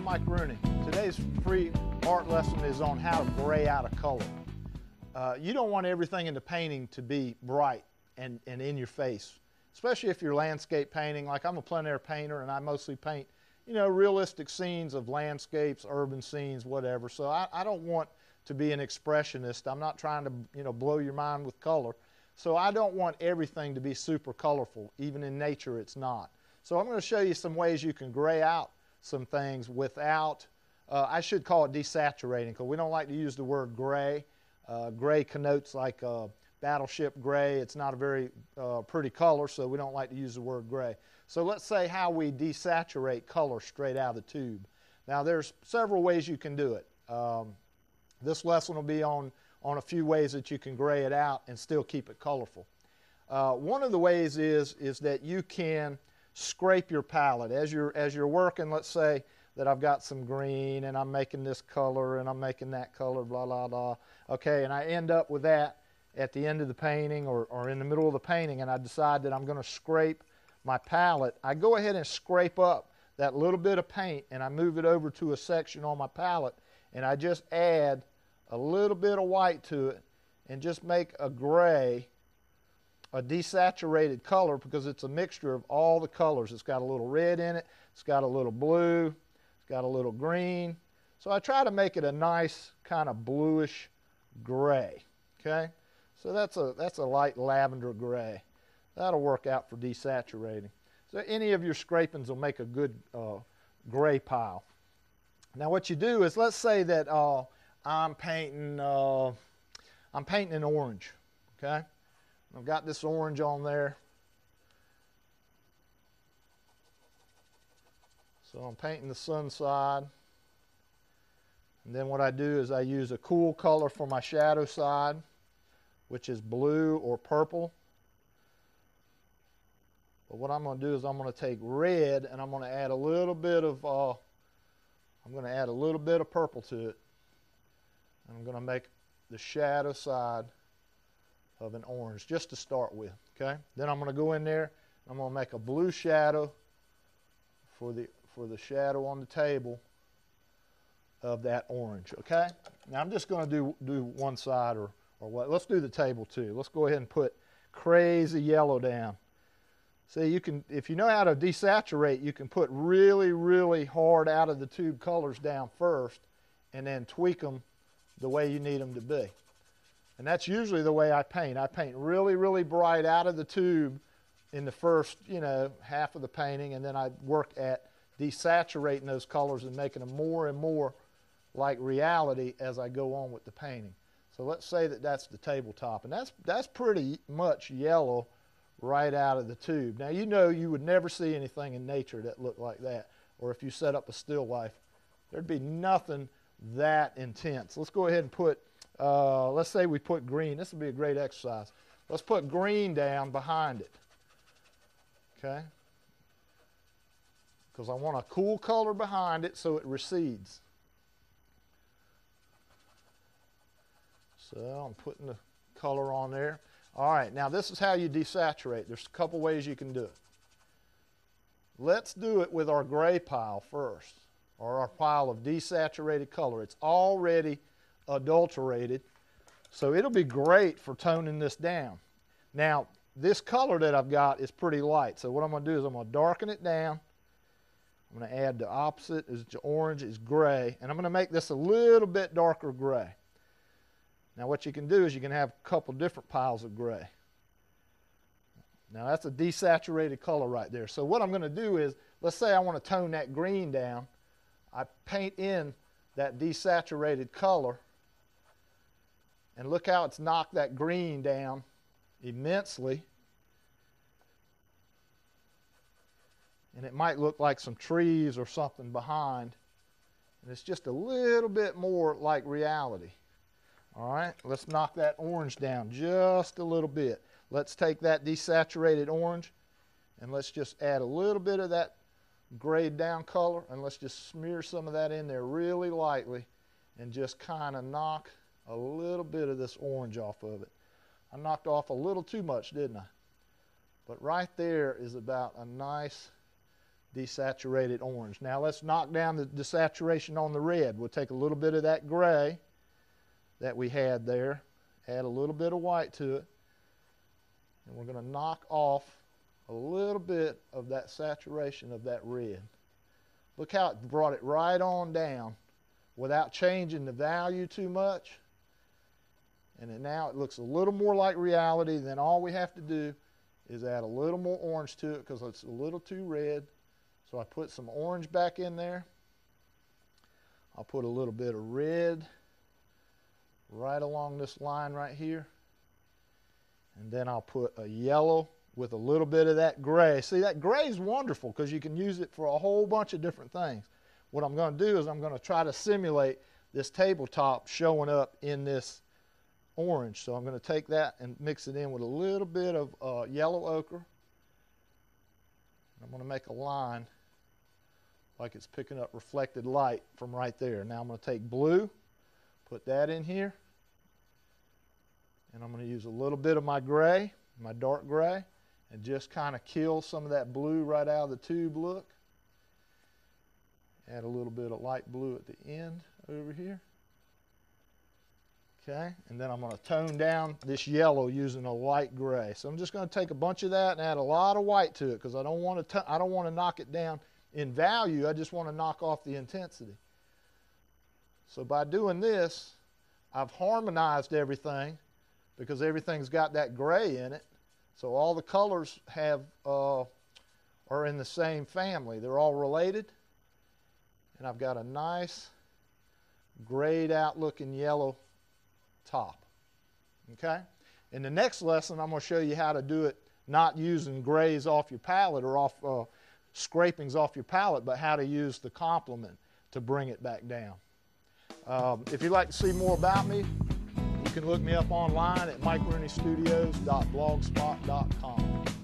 Mike Rooney. Today's free art lesson is on how to gray out a color. You don't want everything in the painting to be bright and in your face, especially if you're landscape painting. Like I'm a plein air painter and I mostly paint, realistic scenes of landscapes, urban scenes, whatever. So I don't want to be an expressionist. I'm not trying to, blow your mind with color. So I don't want everything to be super colorful. Even in nature, it's not. So I'm going to show you some ways you can gray out some things without, I should call it desaturating, because we don't like to use the word gray. Gray connotes like battleship gray. It's not a very pretty color, so we don't like to use the word gray. So let's say how we desaturate color straight out of the tube. Now there's several ways you can do it. This lesson will be on a few ways that you can gray it out and still keep it colorful. One of the ways is that you can scrape your palette as you're working. Let's say that I've got some green and I'm making this color and I'm making that color, blah blah blah. Okay, and I end up with that at the end of the painting or in the middle of the painting, and I decide that I'm going to scrape my palette. I go ahead and scrape up that little bit of paint and I move it over to a section on my palette, and I just add a little bit of white to it and just make a gray, a desaturated color, because it's a mixture of all the colors. It's got a little red in it, it's got a little blue, it's got a little green. So I try to make it a nice kind of bluish gray. Okay, so that's a light lavender gray. That'll work out for desaturating. So any of your scrapings will make a good gray pile. Now what you do is, let's say that I'm painting an orange. Okay, I've got this orange on there. So I'm painting the sun side. And then what I do is I use a cool color for my shadow side, which is blue or purple. But what I'm going to do is I'm going to take red and I'm going to add a little bit of purple to it. And I'm going to make the shadow side of an orange just to start with. Okay, then I'm going to go in there and I'm going to make a blue shadow for the shadow on the table of that orange. Okay, now I'm just going to do one side or what. Let's do the table too. Let's go ahead and put crazy yellow down. See, you can, if you know how to desaturate, you can put really, really hard out of the tube colors down first and then tweak them the way you need them to be. And that's usually the way I paint. I paint really, really bright out of the tube in the first, half of the painting, and then I work at desaturating those colors and making them more and more like reality as I go on with the painting. So let's say that that's the tabletop, and that's pretty much yellow right out of the tube. Now you would never see anything in nature that looked like that, or if you set up a still life, there'd be nothing that intense. Let's go ahead and put, let's say we put green. This would be a great exercise. Let's put green down behind it. Okay? Because I want a cool color behind it so it recedes. So I'm putting the color on there. All right, now this is how you desaturate. There's a couple ways you can do it. Let's do it with our gray pile first, or our pile of desaturated color. It's already adulterated, so it'll be great for toning this down. Now, this color that I've got is pretty light, so what I'm going to do is I'm going to darken it down. I'm going to add the opposite, is orange, is gray, and I'm going to make this a little bit darker gray. Now what you can do is you can have a couple different piles of gray. Now that's a desaturated color right there. So what I'm going to do is, let's say I want to tone that green down. I paint in that desaturated color, and look how it's knocked that green down immensely. And it might look like some trees or something behind, and it's just a little bit more like reality. All right, let's knock that orange down just a little bit. Let's take that desaturated orange and let's just add a little bit of that grayed down color, and let's just smear some of that in there really lightly and just kind of knock a little bit of this orange off of it. I knocked off a little too much, didn't I? But right there is about a nice desaturated orange. Now let's knock down the desaturation on the red. We'll take a little bit of that gray that we had there, add a little bit of white to it, and we're going to knock off a little bit of that saturation of that red. Look how it brought it right on down without changing the value too much. And then now it looks a little more like reality. Then all we have to do is add a little more orange to it because it's a little too red. So I put some orange back in there. I'll put a little bit of red right along this line right here. And then I'll put a yellow with a little bit of that gray. See, that gray is wonderful because you can use it for a whole bunch of different things. What I'm going to do is I'm going to try to simulate this tabletop showing up in this orange. So I'm going to take that and mix it in with a little bit of yellow ochre. I'm going to make a line like it's picking up reflected light from right there. Now I'm going to take blue, put that in here, and I'm going to use a little bit of my gray, my dark gray, and just kind of kill some of that blue right out of the tube look. Add a little bit of light blue at the end over here. Okay, and then I'm going to tone down this yellow using a light gray. So I'm just going to take a bunch of that and add a lot of white to it because I don't want to knock it down in value. I just want to knock off the intensity. So by doing this, I've harmonized everything because everything's got that gray in it. So all the colors are in the same family. They're all related. And I've got a nice grayed out looking yellow top. Okay? In the next lesson, I'm going to show you how to do it not using grays off your palette or off scrapings off your palette, but how to use the complement to bring it back down. If you'd like to see more about me, you can look me up online at MikeRooneyStudios.blogspot.com.